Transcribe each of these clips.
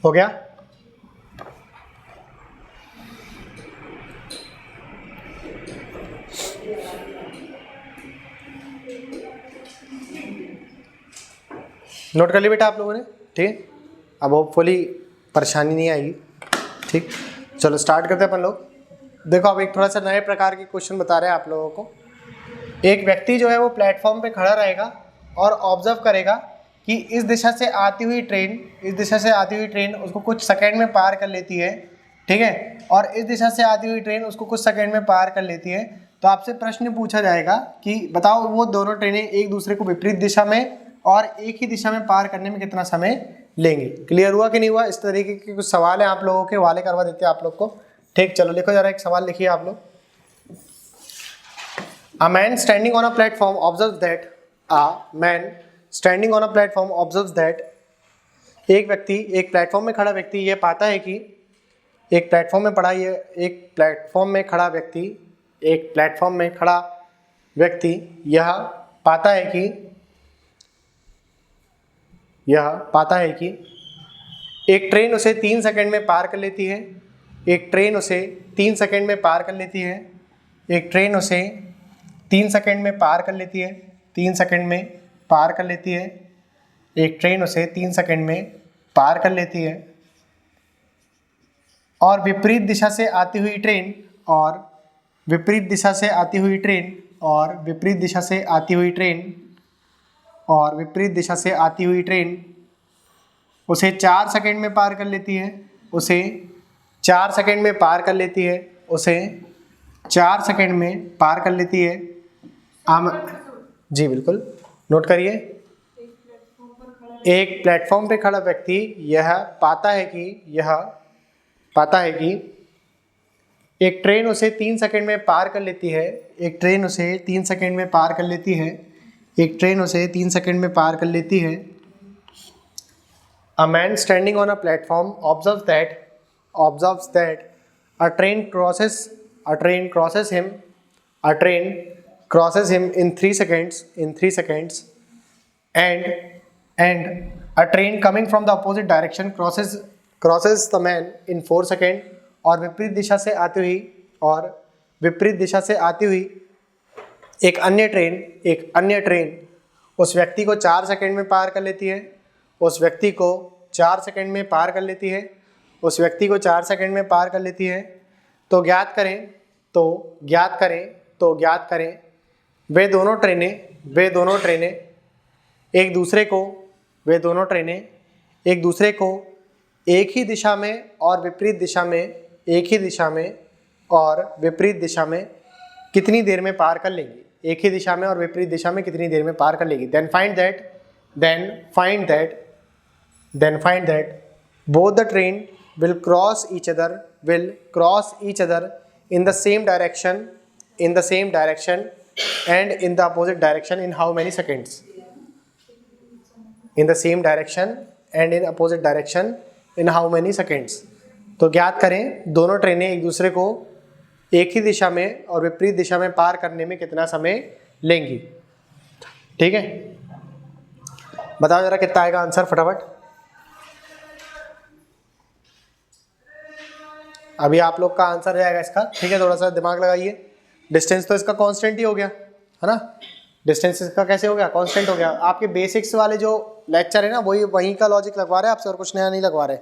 हो गया? नोट कर लिया बेटा आप लोगों ने? ठीक है, अब होपफुली परेशानी नहीं आएगी। ठीक, चलो स्टार्ट करते हैं अपन लोग। देखो अब एक थोड़ा सा नए प्रकार के क्वेश्चन बता रहे हैं आप लोगों को। एक व्यक्ति जो है वो प्लेटफॉर्म पे खड़ा रहेगा और ऑब्जर्व करेगा कि इस दिशा से आती हुई ट्रेन उसको कुछ सेकंड में पार कर लेती है, ठीक है, और इस दिशा से आती हुई ट्रेन उसको कुछ सेकंड में पार कर लेती है। तो आपसे प्रश्न पूछा जाएगा कि बताओ वो दोनों ट्रेनें एक दूसरे को विपरीत दिशा में और एक ही दिशा में पार करने में कितना समय लेंगे। क्लियर हुआ कि नहीं हुआ? इस तरीके के कुछ सवाल हैं आप लोगों के, वाले करवा देते हैं आप लोग को। ठीक, चलो लिखो जरा, एक सवाल लिखिए आप लोग। A man standing on a platform observes that एक व्यक्ति, एक प्लेटफॉर्म में खड़ा व्यक्ति यह पाता है कि एक प्लेटफॉर्म में खड़ा व्यक्ति यह पाता है कि एक ट्रेन उसे 3 सेकंड में पार कर लेती है। एक ट्रेन उसे 3 सेकंड में पार कर लेती है। एक ट्रेन उसे 3 सेकंड में पार कर लेती है। 3 सेकंड में पार कर लेती है। एक ट्रेन उसे 3 सेकंड में पार कर लेती है और विपरीत दिशा से आती हुई ट्रेन उसे 4 सेकंड में पार कर लेती है। उसे 4 सेकंड में पार कर लेती है। उसे 4 सेकंड में पार कर लेती है। जी बिल्कुल, नोट करिए। एक प्लेटफॉर्म पे खड़ा व्यक्ति यह पाता है कि एक ट्रेन उसे 3 सेकंड में पार कर लेती है। एक ट्रेन उसे 3 सेकंड में पार कर लेती है। एक ट्रेन उसे 3 सेकंड में पार कर लेती है। A man standing on a platform observes that a train crosses him in 3 seconds, and a train coming from the opposite direction crosses the man in 4 seconds, और विपरीत दिशा से आती हुई एक अन्य ट्रेन उस व्यक्ति को 4 सेकंड में पार कर लेती है। उस व्यक्ति को 4 सेकंड में पार कर लेती है। तो ज्ञात करें वे दोनों ट्रेनें एक दूसरे को एक ही दिशा में और विपरीत दिशा में कितनी देर में पार कर लेंगी। एक ही दिशा में और विपरीत दिशा में कितनी देर में पार कर लेगी। Then find that both the train will cross each other in the same direction and in the opposite direction in how many seconds? तो ज्ञात करें दोनों ट्रेनें एक दूसरे को एक ही दिशा में और विपरीत दिशा में पार करने में कितना समय लेंगी। ठीक है, बताओ जरा कितना आएगा आंसर फटाफट। अभी आप लोग का आंसर जाएगा इसका, ठीक है, थोड़ा सा दिमाग लगाइए। डिस्टेंस तो इसका कांस्टेंट ही हो गया है ना। डिस्टेंस इसका कैसे हो गया? कांस्टेंट हो गया। आपके बेसिक्स वाले जो लेक्चर है ना वही का लॉजिक लगवा रहे हैं आपसे, और कुछ नया नहीं लगवा रहे।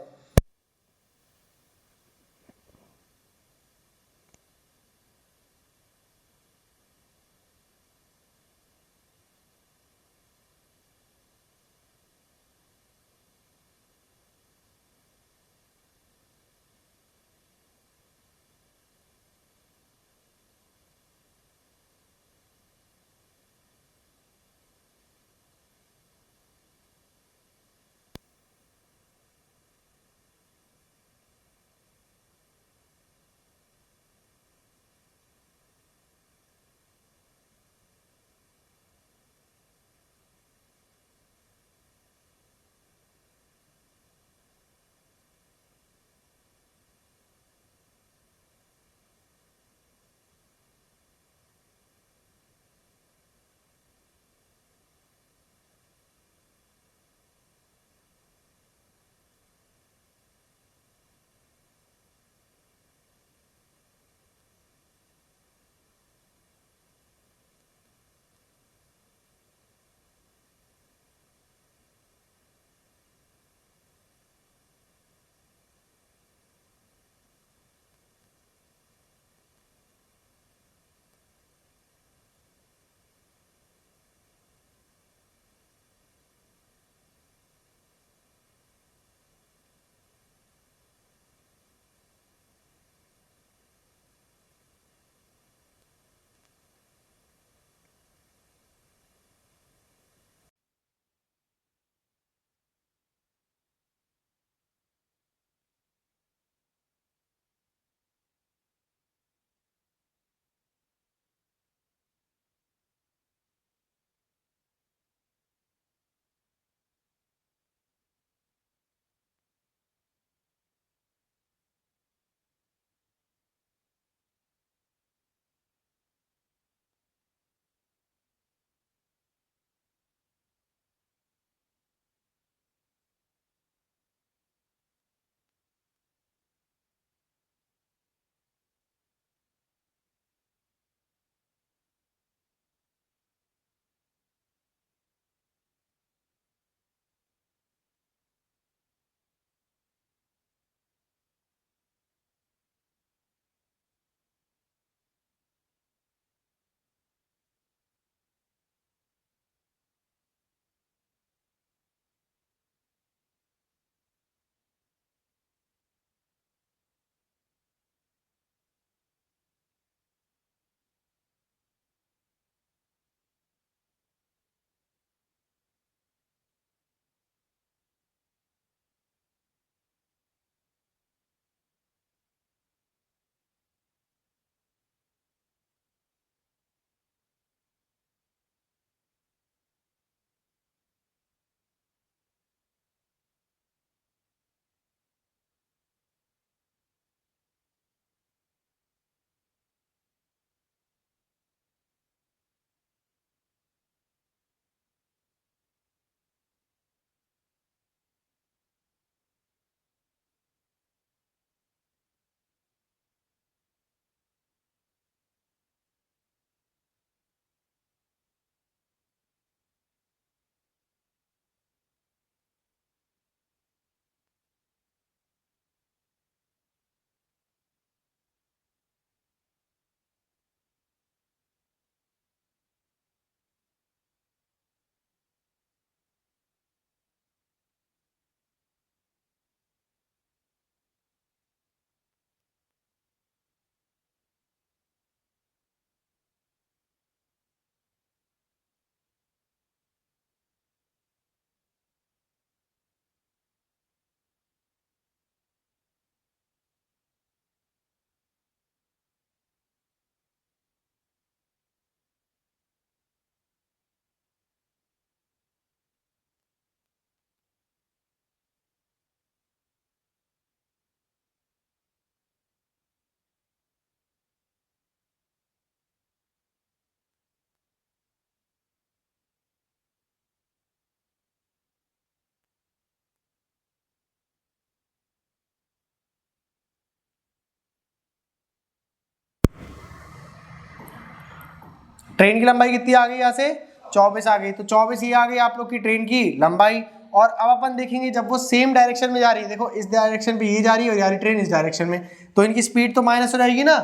ट्रेन की लंबाई कितनी आ गई यहाँ से 24 आ गई, तो 24 ही आ गई आप लोग की ट्रेन की लंबाई। और अब अपन देखेंगे जब वो सेम डायरेक्शन में जा रही है, देखो इस डायरेक्शन पे ये जा रही है और यार ट्रेन इस डायरेक्शन में, तो इनकी स्पीड तो माइनस हो जाएगी ना,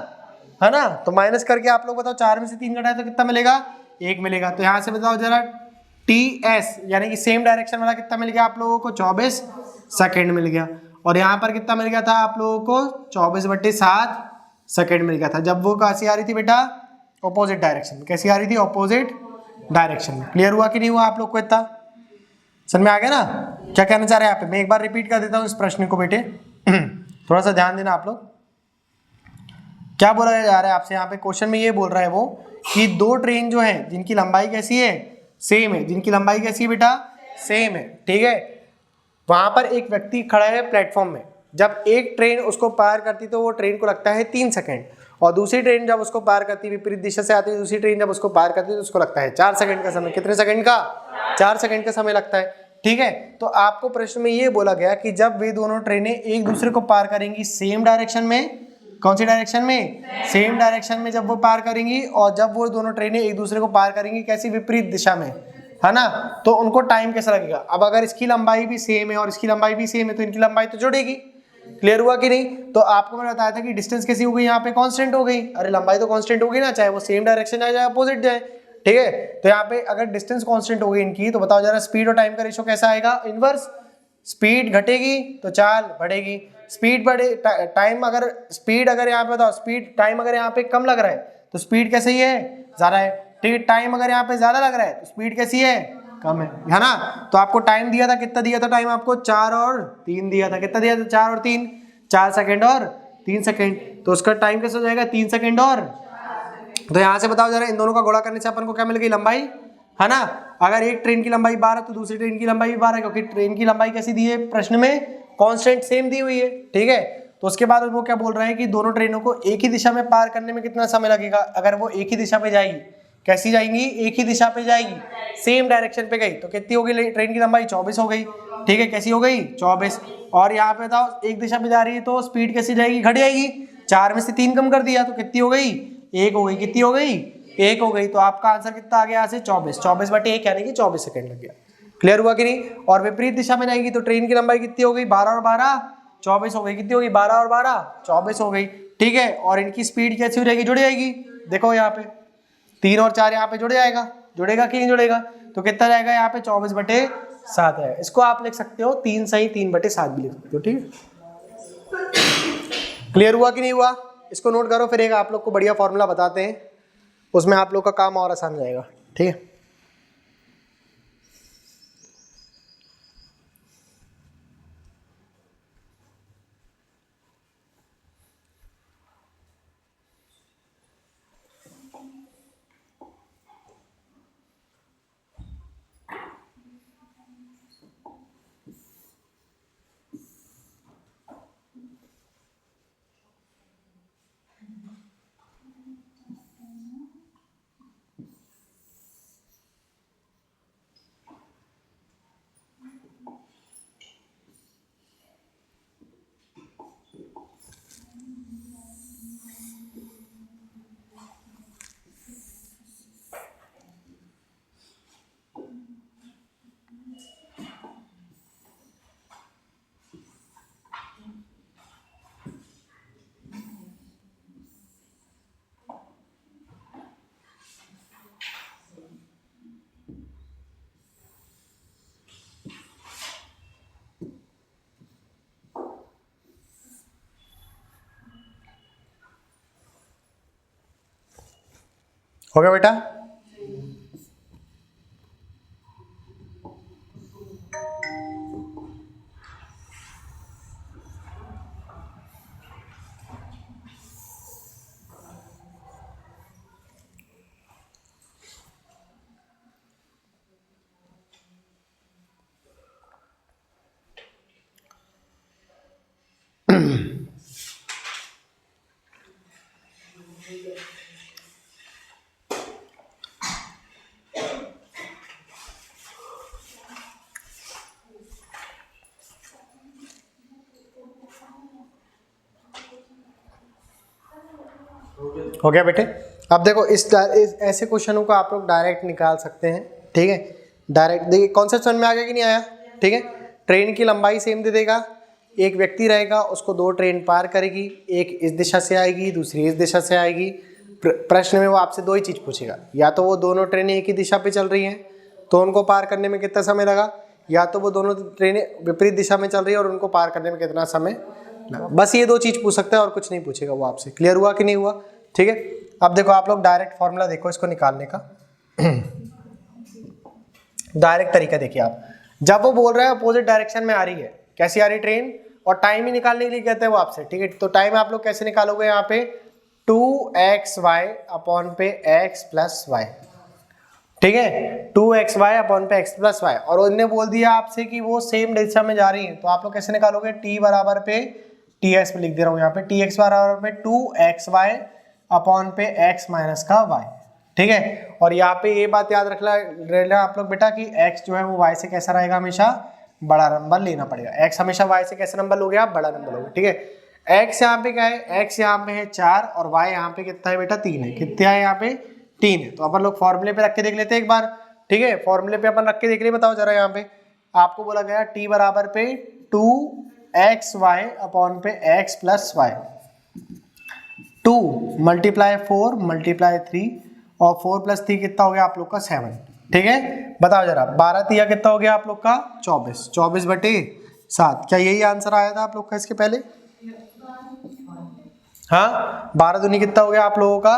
है ना। तो माइनस करके आप लोग बताओ 4 में से 3 घटाए तो कितना मिलेगा, 1 मिलेगा। तो यहाँ से बताओ जरा TS यानी कि सेम डायरेक्शन वाला कितना मिल गया आप लोगों को, 24 सेकेंड मिल गया। और यहाँ पर कितना मिल गया था आप लोगों को, 24/7 सेकेंड मिल गया था। जब वो कैसी आ रही थी बेटा, ऑपोजिट डायरेक्शन में। कैसी आ रही थी, ऑपोजिट डायरेक्शन में। क्लियर हुआ कि नहीं हुआ आप लोग को, इतना समझ में आ गया ना क्या कहना चाह रहे हैं यहाँ पे। मैं एक बार रिपीट कर देता हूँ इस प्रश्न को बेटे, थोड़ा सा ध्यान देना आप लोग। क्या बोला जा रहा है आपसे यहाँ पे, क्वेश्चन में ये बोल रहा है वो कि दो ट्रेन जो है जिनकी लंबाई कैसी है, सेम है। जिनकी लंबाई कैसी है बेटा, सेम है, ठीक है। वहां पर एक व्यक्ति खड़ा है प्लेटफॉर्म में, जब एक ट्रेन उसको पार करती तो वो ट्रेन को लगता है 3 सेकंड, और दूसरी ट्रेन जब उसको पार करती, विपरीत दिशा से आती है दूसरी ट्रेन जब उसको पार करती है तो उसको लगता है 4 सेकंड का समय। कितने सेकंड का, 4 सेकंड का समय लगता है, ठीक है। तो आपको प्रश्न में ये बोला गया कि जब वे दोनों ट्रेनें एक दूसरे को पार करेंगी सेम डायरेक्शन में, कौन सी डायरेक्शन में, सेम डायरेक्शन में जब वो पार करेंगी, और जब वो दोनों ट्रेनें एक दूसरे को पार करेंगी कैसी, विपरीत दिशा में, है ना, तो उनको टाइम कैसा लगेगा। अब अगर इसकी लंबाई भी सेम है और इसकी लंबाई भी सेम है तो इनकी लंबाई तो जुड़ेगी। क्लियर हुआ कि नहीं। तो आपको मैंने बताया था कि डिस्टेंस कैसी हो गई, यहाँ पे कांस्टेंट हो गई। अरे लंबाई तो कांस्टेंट हो गई ना, चाहे वो सेम डायरेक्शन जाए चाहे अपोजिट जाए, ठीक है। तो यहाँ पे अगर डिस्टेंस कांस्टेंट हो गई इनकी, तो बताओ जरा स्पीड और टाइम का रेशियो कैसा आएगा, इनवर्स। स्पीड घटेगी तो चाल बढ़ेगी, स्पीड बढ़े टाइम, अगर स्पीड अगर यहाँ पे बताओ स्पीड टाइम अगर यहाँ पे कम लग रहा है तो स्पीड कैसे ही है, ज्यादा है, ठीक है। टाइम अगर यहाँ पे ज्यादा लग रहा है तो स्पीड कैसी है, कम है ना। तो आपको टाइम दिया था, कितना दिया था टाइम आपको, 4 और 3 दिया था। कितना दिया था, 4 और 3, 4 सेकंड और 3 सेकंड। तो उसका टाइम कैसे हो जाएगा, 3 सेकंड और, तो यहाँ से बताओ जरा इन दोनों का गुणा करने से अपन को क्या मिल गई, लंबाई, है ना। अगर एक ट्रेन की लंबाई 12 तो दूसरी ट्रेन की लंबाई भी 12, क्योंकि ट्रेन की लंबाई कैसी दी है प्रश्न में, कांस्टेंट सेम दी हुई है, ठीक है। तो उसके बाद वो क्या बोल रहा है कि दोनों ट्रेनों को एक ही दिशा में पार करने में कितना समय लगेगा। अगर वो एक ही दिशा पे जाएगी, कैसी जाएंगी, एक ही दिशा पे जाएगी, सेम डायरेक्शन पे गई, तो कितनी हो गई ट्रेन की लंबाई, 24 हो गई, ठीक है। कैसी हो गई, 24। और यहाँ पे बताओ एक दिशा पे जा रही है तो स्पीड कैसी जाएगी, घट जाएगी। 4 में से 3 कम कर दिया तो कितनी हो गई, 1 हो गई। कितनी हो गई, 1 हो गई। तो आपका आंसर कितना आ गया यहाँ से, 24, 24/1 यानी कि 24 सेकंड लग गया। क्लियर हुआ कि नहीं। और विपरीत दिशा में जाएगी तो ट्रेन की लंबाई कितनी हो गई, 12 और 12 24 हो गई। कितनी हो गई, 12 और 12 24 हो गई, ठीक है। और इनकी स्पीड कैसी हो जाएगी, जुड़ जाएगी। देखो यहाँ पे 3 और 4 यहाँ पे जुड़ जाएगा, जुड़ेगा कि नहीं जुड़ेगा। तो कितना जाएगा यहाँ पे, 24/7 है। इसको आप लिख सकते हो 3 सही 3/7 भी लिख सकते हो, ठीक है। क्लियर हुआ कि नहीं हुआ, इसको नोट करो, फिर एक आप लोग को बढ़िया फॉर्मूला बताते हैं, उसमें आप लोग का काम और आसान हो जाएगा, ठीक है। हो गया बेटा। हो गया बेटे। अब देखो इस ऐसे क्वेश्चनों को आप लोग डायरेक्ट निकाल सकते हैं, ठीक है। डायरेक्ट देखिए कॉन्सेप्ट समझ में आ गया कि नहीं आया, ठीक है। ट्रेन की लंबाई सेम दे देगा, एक व्यक्ति रहेगा, उसको दो ट्रेन पार करेगी, एक इस दिशा से आएगी, दूसरी इस दिशा से आएगी। प्रश्न में वो आपसे दो ही चीज़ पूछेगा, या तो वो दोनों ट्रेनें एक ही दिशा पे चल रही हैं तो उनको पार करने में कितना समय लगा, या तो वो दोनों ट्रेनें विपरीत दिशा में चल रही है और उनको पार करने में कितना समय लगा। बस ये दो चीज़ पूछ सकता है और कुछ नहीं पूछेगा वो आपसे। क्लियर हुआ कि नहीं हुआ, ठीक है। अब देखो आप लोग डायरेक्ट फॉर्मूला देखो इसको निकालने का। डायरेक्ट तरीका देखिए आप, जब वो बोल रहा है अपोजिट डायरेक्शन में आ रही है, कैसी आ रही ट्रेन, और टाइम ही निकालने के लिए कहते हैं वो आपसे, ठीक है। तो टाइम आप लोग कैसे निकालोगे, यहाँ पे 2xy अपॉन पे x प्लस वाई, ठीक है। 2xy अपॉन पे x प्लस वाई, और उन्होंने बोल दिया आपसे कि वो सेम दिशा में जा रही है, तो आप लोग कैसे निकालोगे, t बराबर पे ts पे लिख दे रहा हूँ यहाँ पे, tx बराबर पे 2xy अपॉन पे x माइनस का y, ठीक है। और यहाँ पे ये बात याद रखना आप लोग बेटा कि x जो है वो y से कैसा रहेगा, हमेशा बड़ा नंबर लेना पड़ेगा। x हमेशा y से कैसा नंबर लोगे आप, बड़ा नंबर लोगे, ठीक है। x यहाँ पे क्या है, x यहाँ पे है 4 और y यहाँ पे कितना है बेटा 3 है, कितना है यहाँ पे 3 है। तो अपन लोग फॉर्मूले पे रख के देख लेते हैं एक बार, ठीक है। फॉर्मूले पे अपन रख के देख लिए, बताओ जरा। यहाँ पे आपको बोला गया t बराबर पे 2xy अपॉन पे x plus y, 2 multiply 4 multiply 3 और 4 प्लस 3 कितना हो गया आप लोग का 7, ठीक है। बताओ जरा 12 तिया कितना हो गया आप लोग का 24, 24 बटे 7। क्या यही आंसर आया था आप लोग का इसके पहले, हाँ। 12 दूनी कितना हो गया आप लोगों का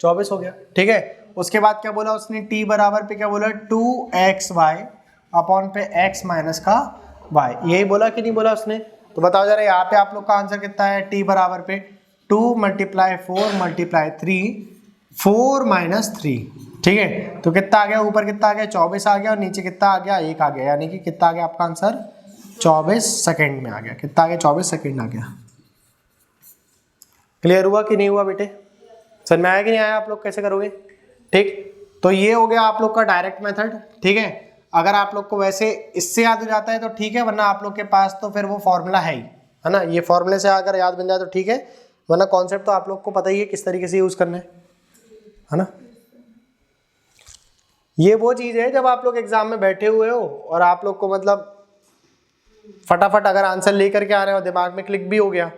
24 हो गया, ठीक है। उसके बाद क्या बोला उसने, t बराबर पे क्या बोला 2xy अपॉन पे x माइनस का y, यही बोला कि नहीं बोला उसने। तो बताओ जरा यहाँ पे आप लोग का आंसर कितना है, t बराबर पे 2 मल्टीप्लाई 4 मल्टीप्लाई 3 4 माइनस 3, ठीक है। तो कितना आ गया, ऊपर कितना आ गया 24 आ गया और नीचे कितना आ गया 1 आ गया, यानी कि कितना आ गया आपका आंसर 24 सेकंड में आ गया। कितना आ गया 24 सेकंड आ गया। क्लियर हुआ कि नहीं हुआ बेटे, समझ में आया कि नहीं आया, आप लोग कैसे करोगे, ठीक। तो ये हो गया आप लोग का डायरेक्ट मेथड, ठीक है। अगर आप लोग को वैसे इससे याद हो जाता है तो ठीक है, वरना आप लोग के पास तो फिर वो फॉर्मूला है ही, है ना। ये फॉर्मूले से अगर याद बन जाए तो ठीक है, वरना कॉन्सेप्ट तो आप लोग को पता ही है किस तरीके से यूज करना है ना। ये वो चीज है जब आप लोग एग्जाम में बैठे हुए हो और आप लोग को मतलब फटाफट अगर आंसर लेकर के आ रहे हो, दिमाग में क्लिक भी हो गया,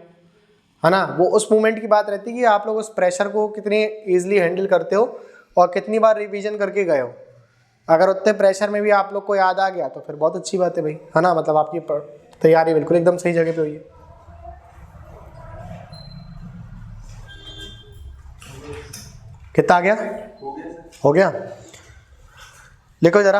है ना। वो उस मोमेंट की बात रहती है कि आप लोग उस प्रेशर को कितनी इजीली हैंडल करते हो और कितनी बार रिवीजन करके गए हो। अगर उतने प्रेशर में भी आप लोग को याद आ गया तो फिर बहुत अच्छी बात है भाई, है ना। मतलब आपकी तैयारी बिल्कुल एकदम सही जगह पे हुई है। कितना आ गया, हो गया। लिखो जरा,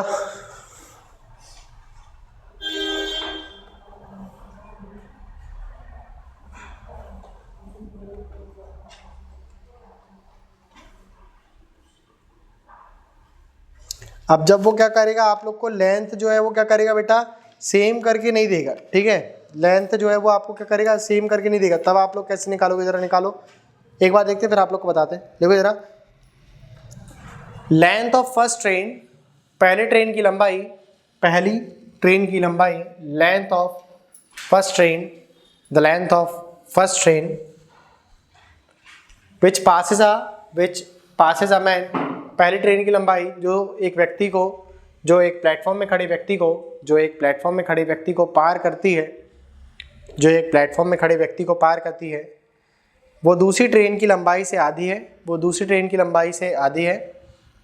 अब जब वो क्या करेगा आप लोग को लेंथ जो है वो क्या करेगा बेटा, सेम करके नहीं देगा, ठीक है। लेंथ जो है वो आपको क्या करेगा, सेम करके नहीं देगा। तब आप लोग कैसे निकालोगे, जरा निकालो एक बार, देखते फिर आप लोग को बताते हैं। देखो जरा, लेंथ ऑफ फर्स्ट ट्रेन, पहले ट्रेन की लंबाई, पहली ट्रेन की लंबाई, length of first train, the length of first train which passes a man, पहली ट्रेन की लंबाई जो एक व्यक्ति को, जो एक प्लेटफॉर्म में खड़े व्यक्ति को, जो एक प्लेटफॉर्म में खड़े व्यक्ति को पार करती है, जो एक प्लेटफॉर्म में खड़े व्यक्ति को पार करती है, वो दूसरी ट्रेन की लंबाई से आधी है, वो दूसरी ट्रेन की लंबाई से आधी है,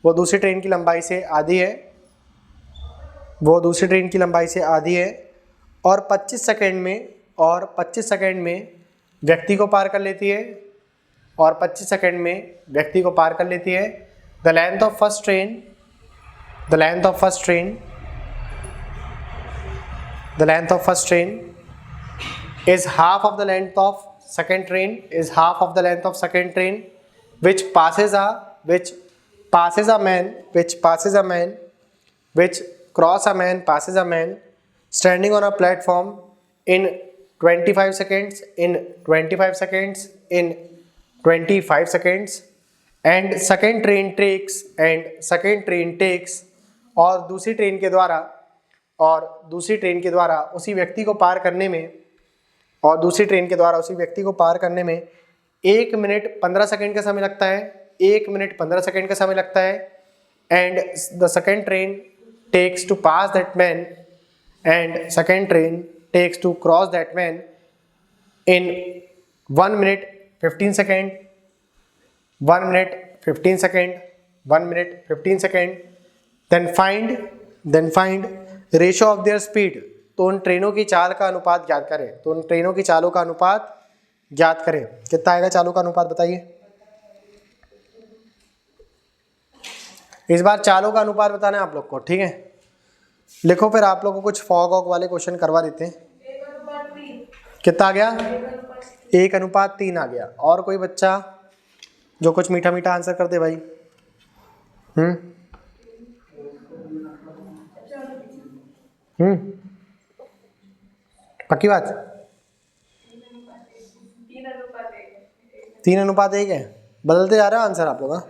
वो दूसरी ट्रेन की लंबाई से आधी है, वो दूसरी ट्रेन की लंबाई से आधी है, और 25 सेकंड में, और 25 सेकंड में व्यक्ति को पार कर लेती है, और 25 सेकंड में व्यक्ति को पार कर लेती है। The length of first train, the length of first train, the length of first train is half of the length of second train, is half of the length of second train, which passes a man, which cross a man, passes a man standing on a platform in 25 seconds, in 25 seconds, in 25 seconds, and second train takes, और दूसरी train के द्वारा उसी व्यक्ति को पार करने में, और दूसरी ट्रेन के द्वारा उसी व्यक्ति को पार करने में 1 मिनट 15 सेकंड का समय लगता है, 1 मिनट 15 सेकेंड का समय लगता है, and the second train takes to pass that man and second train takes to cross that man in 1 minute 15 second, 1 minute 15 second, 1 minute 15 second, then find ratio of their speed। तो उन ट्रेनों की चाल का अनुपात ज्ञात करें, तो उन ट्रेनों की चालों का अनुपात ज्ञात करें। कितना आएगा चालों का अनुपात बताइए। इस बार चालों का अनुपात बताना है आप लोग को, ठीक है। लिखो फिर, आप लोग को कुछ फॉग वॉग वाले क्वेश्चन करवा देते हैं। कितना आ गया? 1:3 आ गया। और कोई बच्चा जो कुछ मीठा मीठा आंसर कर दे भाई। पक्की बात? 3:1 है। बदलते जा रहे हो आंसर आप लोग? हाँ,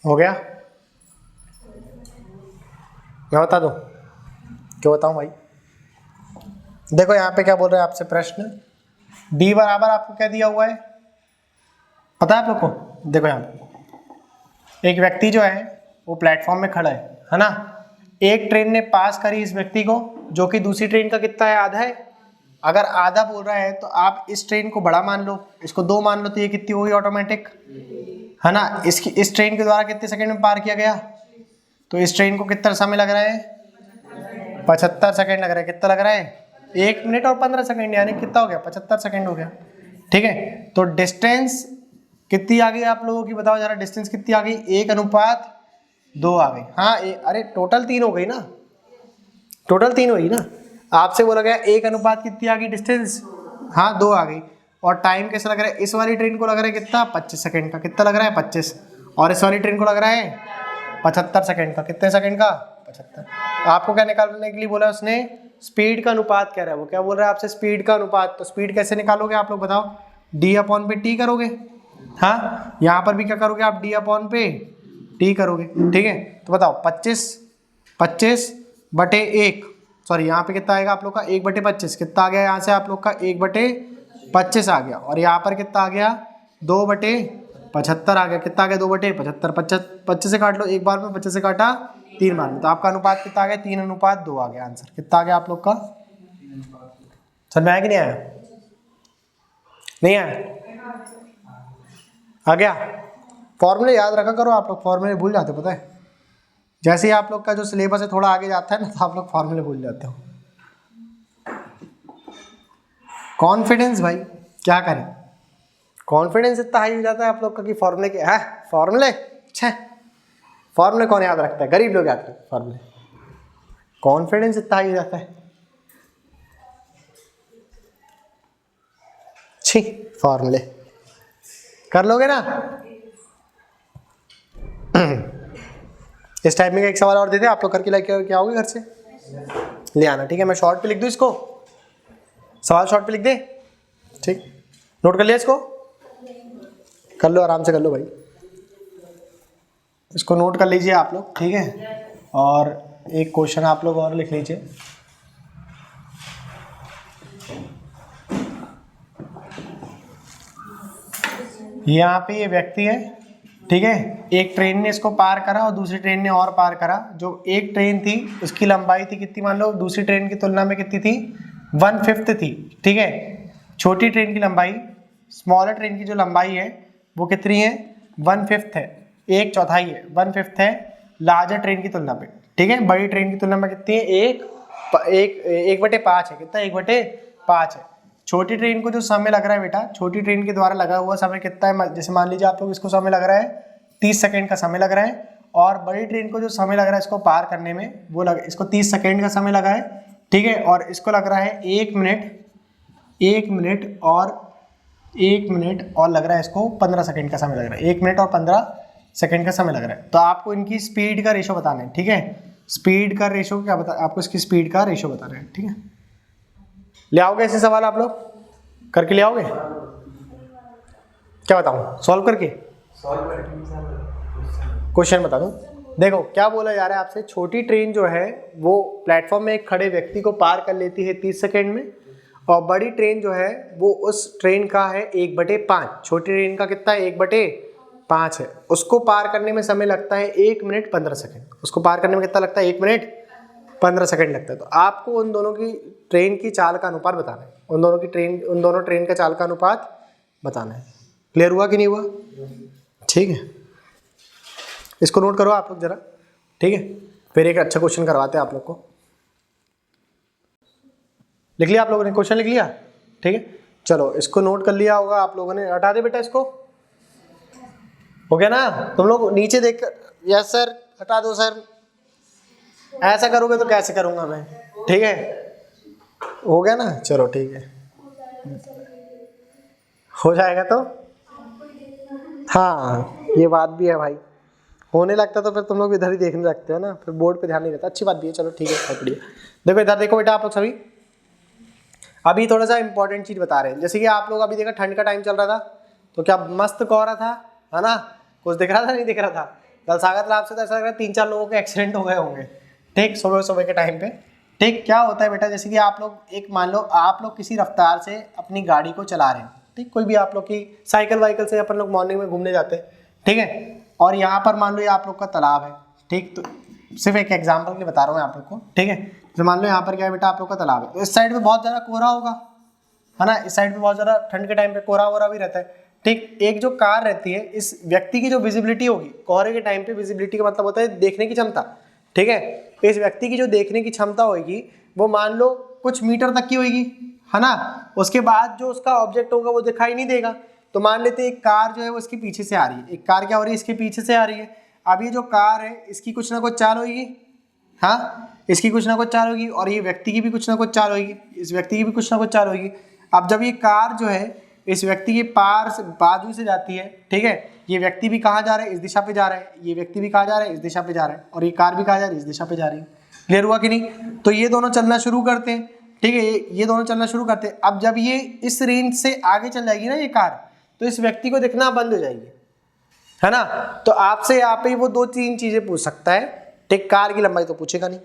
हो गया? मैं बता दूं? क्यों बताऊं भाई? देखो यहाँ पे क्या बोल रहे हैं आपसे प्रश्न, d बराबर आपको क्या दिया हुआ है पता है आप लोग को? देखो यहाँ पे एक व्यक्ति जो है वो प्लेटफॉर्म में खड़ा है ना। एक ट्रेन ने पास करी इस व्यक्ति को, जो कि दूसरी ट्रेन का कितना है? आधा है। अगर आधा बोल रहा है तो आप इस ट्रेन को बड़ा मान लो, इसको 2 मान लो, तो ये कितनी होगी ऑटोमेटिक, है ना। इस ट्रेन के द्वारा कितने सेकंड में पार किया गया? तो इस ट्रेन को कितना समय लग रहा है? 75 सेकंड लग रहा है। कितना लग रहा है? 1 मिनट और 15 सेकंड, यानी कितना हो गया? 75 सेकंड हो गया, ठीक है। तो डिस्टेंस कितनी आ गई आप लोगों की? बताओ जरा, डिस्टेंस कितनी आ गई? 1:2 आ गई। हाँ, अरे टोटल 3 हो गई ना, टोटल 3 हुई ना। आपसे बोला गया 1 कितनी आ गई डिस्टेंस? हाँ, 2 आ गई। और टाइम कैसे लग रहा है? इस वाली ट्रेन को लग रहा है कितना? 25 सेकंड का। कितना लग रहा है? 25। और इस वाली ट्रेन को लग रहा है 75 सेकंड का। कितने सेकंड का? 75। आपको क्या निकालने के लिए बोला उसने? स्पीड का अनुपात कह रहा है वो। क्या बोल रहा है आपसे? स्पीड का अनुपात। तो स्पीड कैसे निकालोगे आप लोग बताओ? d/t करोगे। हाँ, यहाँ पर भी क्या करोगे आप? d/t करोगे, ठीक है। तो बताओ 25/1, सॉरी यहाँ पे कितना आएगा आप लोग का? 1/25। कितना आ गया यहाँ से आप लोग का? 1/25 आ गया। और यहाँ पर कितना आ गया? 2/75 आ गया। कितना आ गया? 2/75। 25 से काट लो एक बार में, 25 से काटा 3 बार में, तो आपका अनुपात कितना आ गया? 3:2 आ गया आंसर। कितना आ गया आप लोग का? समझ में आया कि नहीं आया? नहीं आया? आ गया? फॉर्मूले याद रखा करो आप लोग, फॉर्मूले भूल जाते पता है। जैसे ही आप लोग का जो सिलेबस है थोड़ा आगे जाता है ना, तो आप लोग फॉर्मूले भूल जाते हो। कॉन्फिडेंस भाई, क्या करें, कॉन्फिडेंस इतना हाई हो जाता है आप लोग का कि फॉर्मूले के है, फॉर्मूले छे, फॉर्मूले कौन याद रखता है? गरीब लोग याद रखते हैं फॉर्मूले। कॉन्फिडेंस इतना हाई हो जाता है, छी, फॉर्मूले कर लोगे ना। इस टाइप में एक सवाल और देते आप लोग करके लेके क्या आओगे घर से ले आना, ठीक है। मैं शॉर्ट पे लिख दूं इसको, सवाल शॉर्ट पे लिख दे, ठीक। नोट कर लिया इसको? कर लो, आराम से कर लो भाई, इसको नोट कर लीजिए आप लोग, ठीक है। और एक क्वेश्चन आप लोग और लिख लीजिए। यहाँ पे ये व्यक्ति है, ठीक है। एक ट्रेन ने इसको पार करा और दूसरी ट्रेन ने और पार करा। जो एक ट्रेन थी उसकी लंबाई थी कितनी मान लो? दूसरी ट्रेन की तुलना में कितनी थी? 1/5 थी, ठीक है। छोटी ट्रेन की लंबाई, स्मॉलर ट्रेन की जो लंबाई है वो कितनी है, 1/5 है, 1/4 है, 1/5 है लार्जर ट्रेन की तुलना में, ठीक है। बड़ी ट्रेन की तुलना में कितनी है, 1/5 है, कितना 1/5 है। छोटी ट्रेन को जो समय लग रहा है बेटा, छोटी ट्रेन के द्वारा लगा हुआ समय कितना है, जैसे मान लीजिए आप लोग इसको समय लग रहा है 30 सेकेंड का समय लग रहा है, और बड़ी ट्रेन को जो समय लग रहा है इसको पार करने में इसको 30 सेकेंड का समय लगा है, ठीक है। और इसको लग रहा है 1 मिनट और लग रहा है इसको 15 सेकेंड का समय लग रहा है, 1 मिनट और 15 सेकेंड का समय लग रहा है। तो आपको इनकी स्पीड का रेशो बताना है, ठीक है। स्पीड का रेशो क्या बता, आपको इसकी स्पीड का रेशो बताना है, ठीक है। ले आओगे ऐसे सवाल, आप लोग करके ले आओगे, क्या बताऊं, सॉल्व करके क्वेश्चन बता दूं। देखो क्या बोला जा रहा है आपसे, छोटी ट्रेन जो है वो प्लेटफॉर्म में एक खड़े व्यक्ति को पार कर लेती है 30 सेकेंड में, और बड़ी ट्रेन जो है वो उस ट्रेन का है 1/5, छोटी ट्रेन का कितना है 1/5 है, उसको पार करने में समय लगता है 1 मिनट 15 सेकेंड, उसको पार करने में कितना लगता है 1 मिनट 15 सेकेंड लगता है। तो आपको उन दोनों की ट्रेन की चाल का अनुपात बताना है, उन दोनों ट्रेन का चाल का अनुपात बताना है। क्लियर हुआ कि नहीं हुआ, ठीक है। इसको नोट करो आप लोग जरा, ठीक है। फिर एक अच्छा क्वेश्चन करवाते हैं आप लोग को। लिख लिया आप लोगों ने, क्वेश्चन लिख लिया, ठीक है। चलो इसको नोट कर लिया होगा आप लोगों ने, हटा दे बेटा इसको, हो गया ना। तुम लोग नीचे देख कर, यस सर हटा दो सर, ऐसा करोगे तो कैसे करूंगा मैं, ठीक है। हो गया ना, चलो ठीक है, हो जाएगा तो, हाँ ये बात भी है भाई, होने लगता तो फिर तुम लोग इधर ही देखने लगते हो ना, फिर बोर्ड पे ध्यान नहीं रहता, अच्छी बात भी है, चलो ठीक है, बहुत बढ़िया। देखो इधर देखो बेटा आप लोग सभी, अभी थोड़ा सा इंपॉर्टेंट चीज बता रहे हैं। जैसे कि आप लोग अभी देखा ठंड का टाइम चल रहा था, तो क्या मस्त कोहरा था, है ना, कुछ दिख रहा था नहीं दिख रहा था। दलसागर तालाब से तो ऐसा लग रहा है 3-4 लोगों के एक्सीडेंट हो गए होंगे, ठीक, सुबह सुबह के टाइम पे, ठीक। क्या होता है बेटा, जैसे कि आप लोग एक मान लो आप लोग किसी रफ्तार से अपनी गाड़ी को चला रहे हैं, ठीक, कोई भी आप लोग की साइकिल वाइकल से अपन लोग मॉर्निंग में घूमने जाते हैं, ठीक है। और यहाँ पर मान लो ये आप लोग का तालाब है, ठीक, तो सिर्फ एक एग्जाम्पल के लिए बता रहा हूँ आप लोग को, ठीक है। तो मान लो यहाँ पर क्या है बेटा, आप लोग का तालाब है, तो इस साइड पे बहुत ज़्यादा कोहरा होगा, है ना, इस साइड पे बहुत ज़्यादा ठंड के टाइम पे कोहरा वोहरा भी रहता है, ठीक। एक जो कार रहती है, इस व्यक्ति की जो विजिबिलिटी होगी कोहरे के टाइम पे, विजिबिलिटी का मतलब होता है देखने की क्षमता, ठीक है। इस व्यक्ति की जो देखने की क्षमता होगी वो मान लो कुछ मीटर तक की होगी, है ना, उसके बाद जो उसका ऑब्जेक्ट होगा वो दिखाई नहीं देगा। तो मान लेते हैं एक कार जो है वो इसके पीछे से आ रही है, एक कार क्या हो रही है, इसके पीछे से आ रही है। अब ये जो कार है इसकी कुछ ना कुछ चाल होगी, हाँ, इसकी कुछ ना कुछ चाल होगी, और ये व्यक्ति की भी कुछ ना कुछ चाल होगी, इस व्यक्ति की भी कुछ ना कुछ चाल होगी। अब जब ये कार जो है इस व्यक्ति के पार से बाजू से जाती है, ठीक है, ये व्यक्ति भी कहाँ जा रहा है, इस दिशा पे जा रहा है, ये व्यक्ति भी कहाँ जा रहा है, इस दिशा पे जा रहा है, और ये कार भी कहाँ जा रही है, इस दिशा पे जा रही है। क्लियर हुआ कि नहीं। तो ये दोनों चलना शुरू करते हैं, ठीक है, ये दोनों चलना शुरू करते हैं। अब जब ये इस रेंज से आगे चल जाएगी ना ये कार, तो इस व्यक्ति को दिखना बंद हो जाएगी, है ना। तो आपसे यहाँ पे वो 2-3 चीजें पूछ सकता है, ठीक। कार की लंबाई तो पूछेगा नहीं,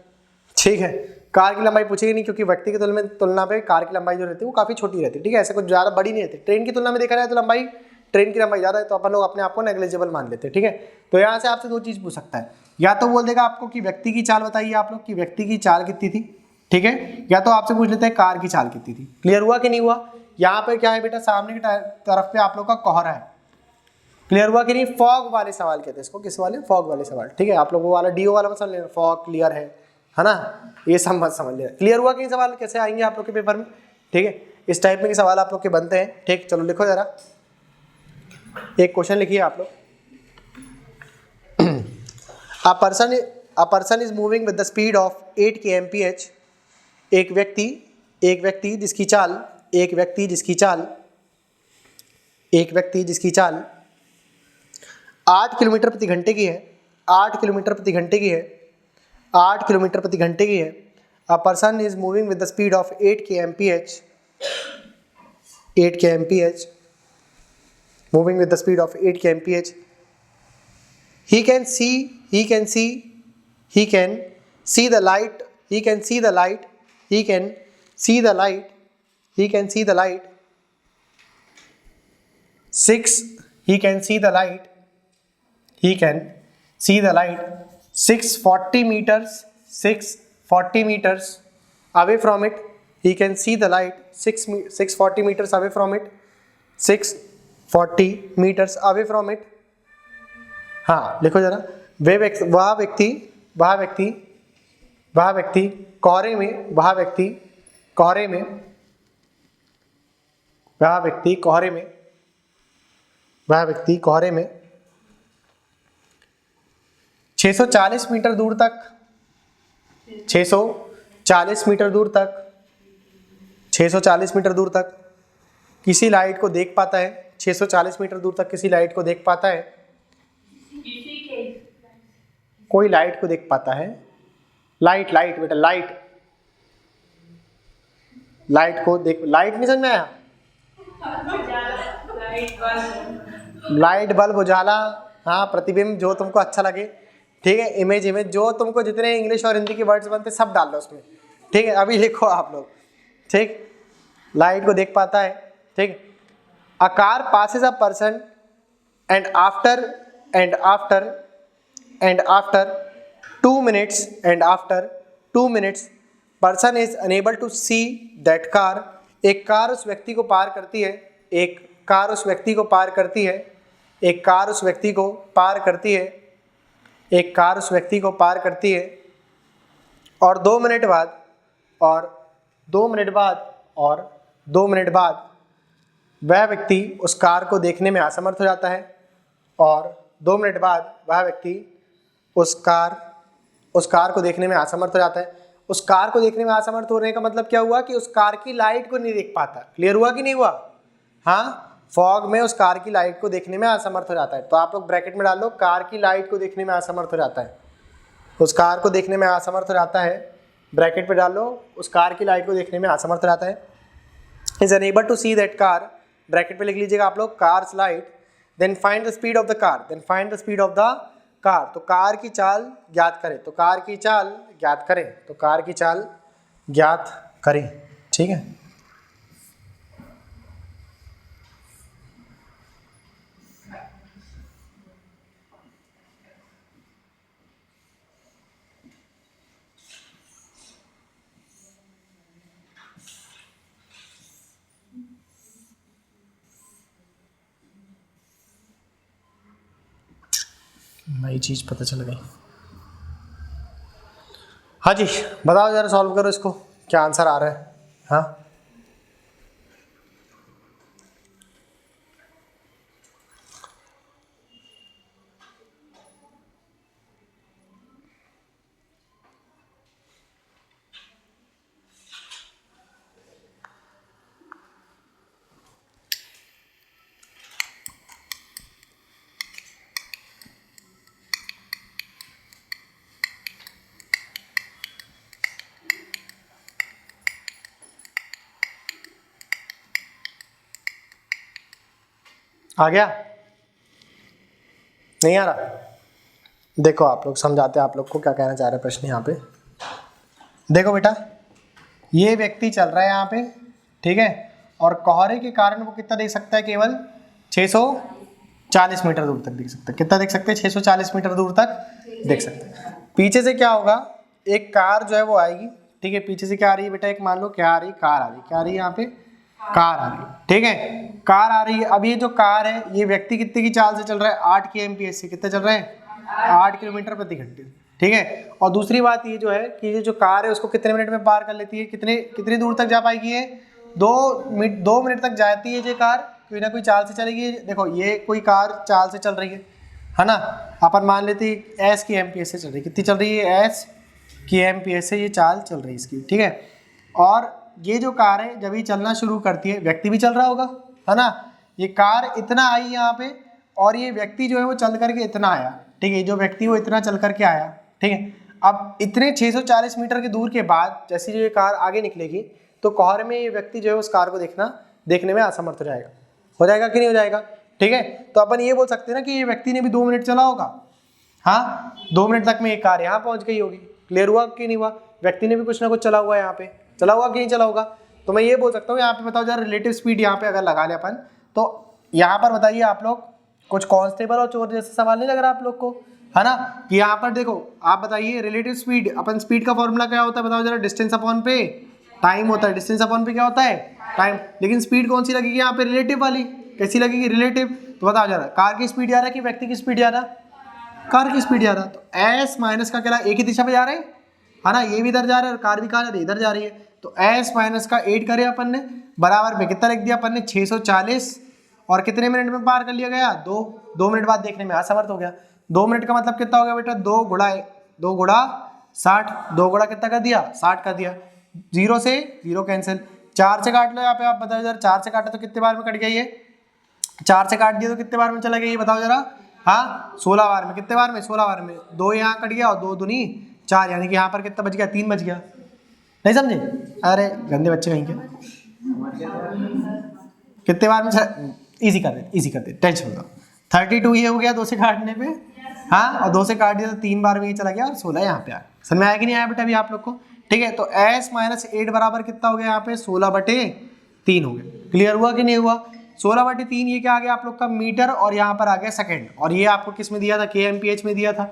ठीक है, कार की लंबाई पूछेगी नहीं, क्योंकि व्यक्ति की तुलना पे कार की लंबाई जो रहती है वो काफी छोटी रहती है, ठीक है, ऐसे कुछ ज्यादा बड़ी नहीं रहती। ट्रेन की तुलना में देखा जाए तो लंबाई, ट्रेन की लंबाई ज्यादा है, तो अपन लोग अपने आप को नेग्लिजिबल मान लेते हैं, ठीक है। तो यहाँ से आपसे 2 चीज पूछ सकता है, या तो बोल देगा आपको कि व्यक्ति की चाल बताइए आप लोग, कि व्यक्ति की चाल कितनी थी, ठीक है, या तो आपसे पूछ लेते हैं कार की चाल कितनी थी। क्लियर हुआ कि नहीं हुआ। यहाँ पे क्या है बेटा, सामने की तरफ पे आप लोग का कोहरा है। क्लियर हुआ कि नहीं। फॉग वाले सवाल कहते हैं इसको, किस वाले, फॉग वाले सवाल, ठीक है। आप लोग वो वाला डीओ वाला मत समझ लेना, फॉग क्लियर है ना, ये सब मत समझ लेना। क्लियर हुआ कि सवाल कैसे आएंगे आप लोग के पेपर में, ठीक है, इस टाइप में के सवाल आप लोग के बनते हैं, ठीक। चलो लिखो जरा, एक क्वेश्चन लिखिए आप लोग। A person is moving with the speed of 8 kmph। एक व्यक्ति जिसकी चाल 8 किलोमीटर प्रति घंटे की है, 8 किलोमीटर प्रति घंटे की है। A person is moving with the speed of 8 kmph, moving with the speed of 8 kmph. He can see the light 640 meters away from it, he can see the light 640 meters away from it, 640 meters away from it। हाँ लिखो जरा, वह व्यक्ति कोहरे में, वह व्यक्ति कोहरे में 640 मीटर दूर तक 640 मीटर दूर तक किसी लाइट को देख पाता है। 640 मीटर दूर तक किसी लाइट को देख पाता है, कोई लाइट को देख पाता है। लाइट बेटा, लाइट को देख, लाइट नहीं समझ में आया? लाइट, बल्ब, उजाला, हाँ, प्रतिबिंब, जो तुमको अच्छा लगे, ठीक है। इमेज, जो तुमको जितने इंग्लिश और हिंदी के वर्ड्स बनते सब डाल लो उसमें, ठीक है। अभी लिखो आप लोग, ठीक। लाइट को देख पाता है, ठीक। A car passes a person and after 2 minutes person is unable to see that car. एक कार उस व्यक्ति को पार करती है, और 2 मिनट बाद वह व्यक्ति उस कार को देखने में असमर्थ हो जाता है, और 2 मिनट बाद वह व्यक्ति उस कार को देखने में असमर्थ हो जाता है। उस कार को देखने में असमर्थ होने का मतलब क्या हुआ कि उस कार की लाइट को नहीं देख पाता। क्लियर हुआ कि नहीं हुआ? हाँ, फॉग में उस कार की लाइट को देखने में असमर्थ हो जाता है। तो आप लोग ब्रैकेट में डाल लो, कार की लाइट को देखने में असमर्थ हो जाता है। उस कार को देखने में असमर्थ हो जाता है, ब्रैकेट पे डाल लो, उस कार की लाइट को देखने में असमर्थ हो जाता है। Is unable to see that car, bracket पे लिख लीजिएगा आप लोग, car's light. Then find the speed of the car, तो कार की चाल ज्ञात करें, ठीक है। नई चीज पता चल गई। हाँ जी, बताओ जरा, सॉल्व करो इसको, क्या आंसर आ रहा है? हाँ, आ गया? नहीं आ रहा? देखो आप लोग, समझाते हैं आप लोग को क्या कहना चाह रहे हैं प्रश्न यहाँ पे। देखो बेटा, ये व्यक्ति चल रहा है यहाँ पे, ठीक है, और कोहरे के कारण वो कितना देख सकता है? केवल 640 मीटर दूर तक देख सकता है। कितना देख सकते हैं? 640 मीटर दूर तक देख सकते हैं। पीछे से क्या होगा? एक कार जो है वो आएगी, ठीक है। पीछे से क्या आ रही है बेटा? एक मान लो क्या आ रही है? कार आ रही है। क्या आ रही है यहाँ पे? कार आ रही है, ठीक है, कार आ रही है। अब ये जो कार है, ये व्यक्ति कितने की चाल से चल रहा है? 8 kmph से। कितना चल रहा है? 8 किलोमीटर प्रति घंटे, ठीक है। और दूसरी बात ये जो है कि ये जो कार है उसको कितने मिनट में पार कर लेती है? कितनी दूर तक जा पाएगी? ये 2 मिनट तक जाती है ये कार, कोई ना कोई चाल से चलेगी। देखो, ये कोई कार चाल से चल रही है ना। अपन मान लेते हैं S की एमपीएस से चल रही है। कितनी चल रही है? S की एमपीएस से ये चाल चल रही है इसकी, ठीक है। और ये जो कार है जब ये चलना शुरू करती है, व्यक्ति भी चल रहा होगा, है ना। ये कार इतना आई यहाँ पे, और ये व्यक्ति जो है वो चल करके इतना आया, ठीक है। जो व्यक्ति वो इतना चल करके आया, ठीक है। अब इतने 640 मीटर के दूर के बाद जैसे ये कार आगे निकलेगी, तो कोहरे में ये व्यक्ति जो है उस कार को देखने में असमर्थ हो जाएगा कि नहीं हो जाएगा? ठीक है। तो अपन ये बोल सकते हैं ना कि ये व्यक्ति ने भी 2 मिनट चला होगा। हाँ, 2 मिनट तक में ये कार यहाँ पहुँच गई होगी। क्लियर हुआ कि नहीं हुआ? व्यक्ति ने भी कुछ ना कुछ चला हुआ है, यहाँ पे चला हुआ कि नहीं चला होगा। तो मैं ये बोल सकता हूँ, यहाँ पे बताओ जरा, रिलेटिव स्पीड यहाँ पे अगर लगा ले अपन, तो यहाँ पर बताइए आप लोग, कुछ कांस्टेबल और चोर जैसे सवाल नहीं लग रहा आप लोग को, है ना। कि यहाँ पर देखो, आप बताइए रिलेटिव स्पीड, अपन स्पीड का फॉर्मूला क्या होता है बताओ जरा? डिस्टेंस अपॉन पे टाइम होता है, डिस्टेंस अपॉन पे क्या होता है टाइम। लेकिन स्पीड कौन सी लगेगी यहाँ पे, रिलेटिव वाली। कैसी लगेगी, रिलेटिव। तो बताओ जरा, कार की स्पीड ज़्यादा कि व्यक्ति की स्पीड ज़्यादा, कार की स्पीड ज़्यादा। तो एस माइनस का क्या, एक ही दिशा में जा रहे हैं है ना, ये भी इधर जा रहा है और कार भी कहाँ जा रही है, इधर जा रही है। तो एस माइनस का 8 करे अपन ने, बराबर पे कितना लिख दिया अपन ने 640, और कितने मिनट में पार कर लिया गया, 2 मिनट बाद देखने में असमर्थ हो गया। 2 मिनट का मतलब कितना हो गया बेटा, 2 गुणा 60, 2 गुणा कितना कर दिया 60 कर दिया। 0 से 0 कैंसिल, 4 से काट लो यहाँ पे, आप बताओ जरा 4 से काटा तो कितने बार में कट गया ये, 4 से काट दिया तो कितने बार में चला गया ये बताओ जरा, हाँ 16 बार में। कितने बार में, 16 बार में। 2 यहाँ कट गया और 2 दूनी 4, यानी कि यहाँ पर कितना बच गया, 3 बच गया। नहीं समझे, अरे गंदे बच्चे कहीं के। कितने बार में, इजी कर दे टेंशन लो। 32 ये हो गया 2 से काटने पे, हाँ, और 2 से काट दिया तो 3 बार में ये चला गया, और 16 यहाँ पे आ गया। समझ में आया कि नहीं आया बेटा अभी आप लोग को, ठीक है। तो s माइनस 8 बराबर कितना हो गया यहाँ पे, 16/3 हो गया। क्लियर हुआ कि नहीं हुआ, 16/3 ये क्या आ गया आप लोग का मीटर, और यहाँ पर आ गया सेकंड, और ये आपको किस में दिया था, kmph में दिया था,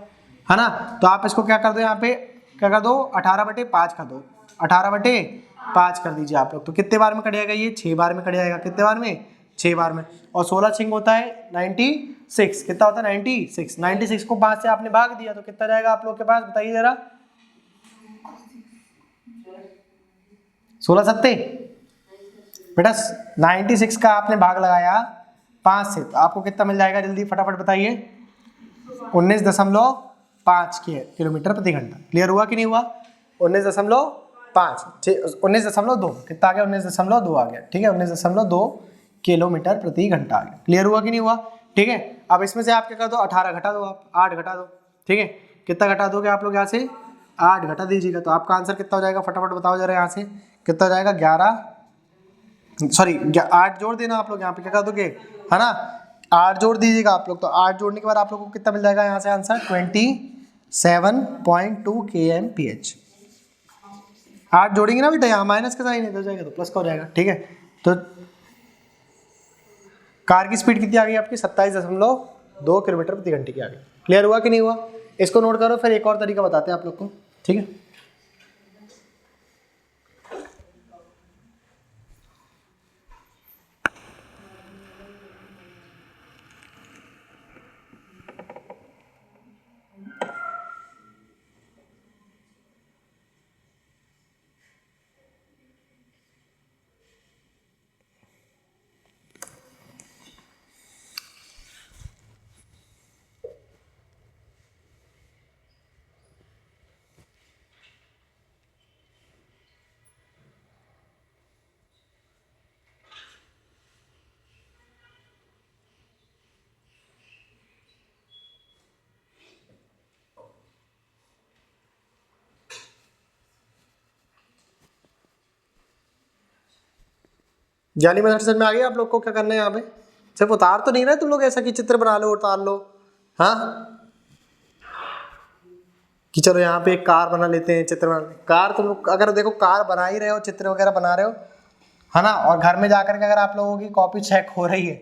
है ना। तो आप इसको क्या कर दो, यहाँ पे क्या कर दो, 18/5 कर दो, 18/5 कर दीजिए आप लोग। तो कितने बार में कट जाएगा ये, 6 बार में कट जाएगा। कितने बार में, 6 बार में। और 16 छिंग होता है 96, कितना होता है 96 को 5 से आपने भाग दिया तो कितना जाएगा आप लोग के पास, बताइए जरा, 16 सत्ते बेटा, 96 का आपने भाग लगाया 5 से, तो आपको कितना मिल जाएगा, जल्दी फटाफट बताइए, 19.5 किलोमीटर प्रति घंटा। क्लियर हुआ कि नहीं हुआ, 19.5, 19.2 कितना आ गया, 19.2 आ गया, ठीक है, 19.2 किलोमीटर प्रति घंटा आ गया। क्लियर हुआ कि नहीं हुआ, ठीक है। अब इसमें से आप क्या कर दो, 18 घटा दो, आप 8 घटा दो, ठीक है। कितना घटा दोगे आप लोग यहाँ से, 8 घटा दीजिएगा, तो आपका आंसर कितना हो जाएगा, फटाफट बताओ जरा, यहाँ से कितना हो जाएगा, 8 जोड़ देना आप लोग यहाँ पे, क्या कर दोगे, है ना, 8 जोड़ दीजिएगा आप लोग। तो 8 जोड़ने के बाद आप लोग को कितना मिल जाएगा यहाँ से आंसर, 27.2 kmph। 8 जोड़ेंगे ना बेटा, यहाँ माइनस का साइन इधर जाएगा तो प्लस का हो जाएगा, ठीक है। तो कार की स्पीड कितनी आ गई आपकी, 27.2 किलोमीटर प्रति घंटे की आ गई। क्लियर हुआ कि नहीं हुआ, इसको नोट करो, फिर एक और तरीका बताते हैं आप लोग को, ठीक है। जाली मेथड समझ में आ गई आप लोग को, क्या करना है यहाँ पे, सिर्फ उतार तो नहीं रहे तुम लोग ऐसा कि चित्र बना लो उतार लो, हाँ, कि चलो यहाँ पे एक कार बना लेते हैं, चित्र बना, कार तुम लोग अगर देखो कार बना ही रहे हो, चित्र वगैरह बना रहे हो, है ना, और घर में जाकर के अगर आप लोगों की कॉपी चेक हो रही है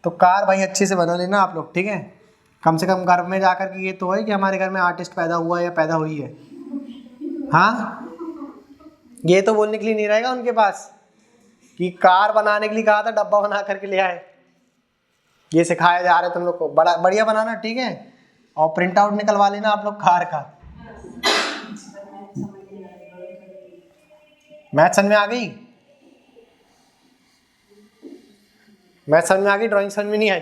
तो कार भाई अच्छे से बना लेना आप लोग, ठीक है। कम से कम घर में जाकर के ये तो है कि हमारे घर में आर्टिस्ट पैदा हुआ है या पैदा हुई है, हाँ, ये तो बोलने के लिए नहीं रहेगा उनके पास कि कार बनाने के लिए कहा था, डब्बा बना करके ले आए। ये सिखाया जा रहा है तुम लोग को, बड़ा बढ़िया बनाना, ठीक है, और प्रिंट आउट निकलवा लेना आप लोग कार का। मैथ समझ में आ गई, मैथ समझ में आ गई, ड्राइंग समझ में नहीं आई,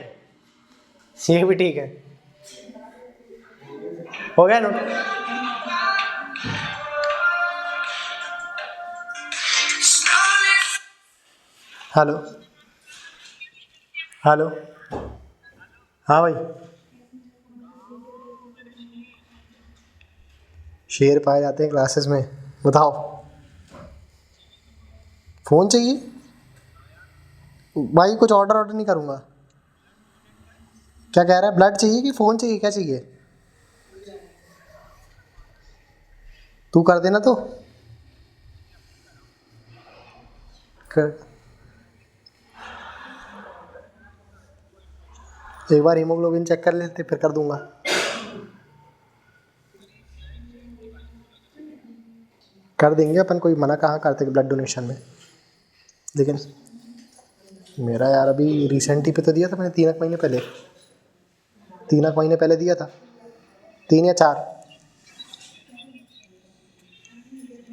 ये भी ठीक है, हो गया नोट। हेलो हेलो, हाँ भाई, शेर पाए जाते हैं क्लासेस में, बताओ, फ़ोन चाहिए भाई, कुछ ऑर्डर नहीं करूँगा। क्या कह रहा है, ब्लड चाहिए कि फ़ोन चाहिए, क्या चाहिए, तू कर देना तो कर। एक बार हीमोग्लोबिन चेक कर लेते फिर कर दूंगा। कर देंगे अपन, कोई मना कहाँ करते ब्लड डोनेशन में। लेकिन मेरा यार अभी रिसेंट ही पे तो दिया था मैंने, 3 महीने पहले, 3 महीने पहले दिया था, 3 या 4।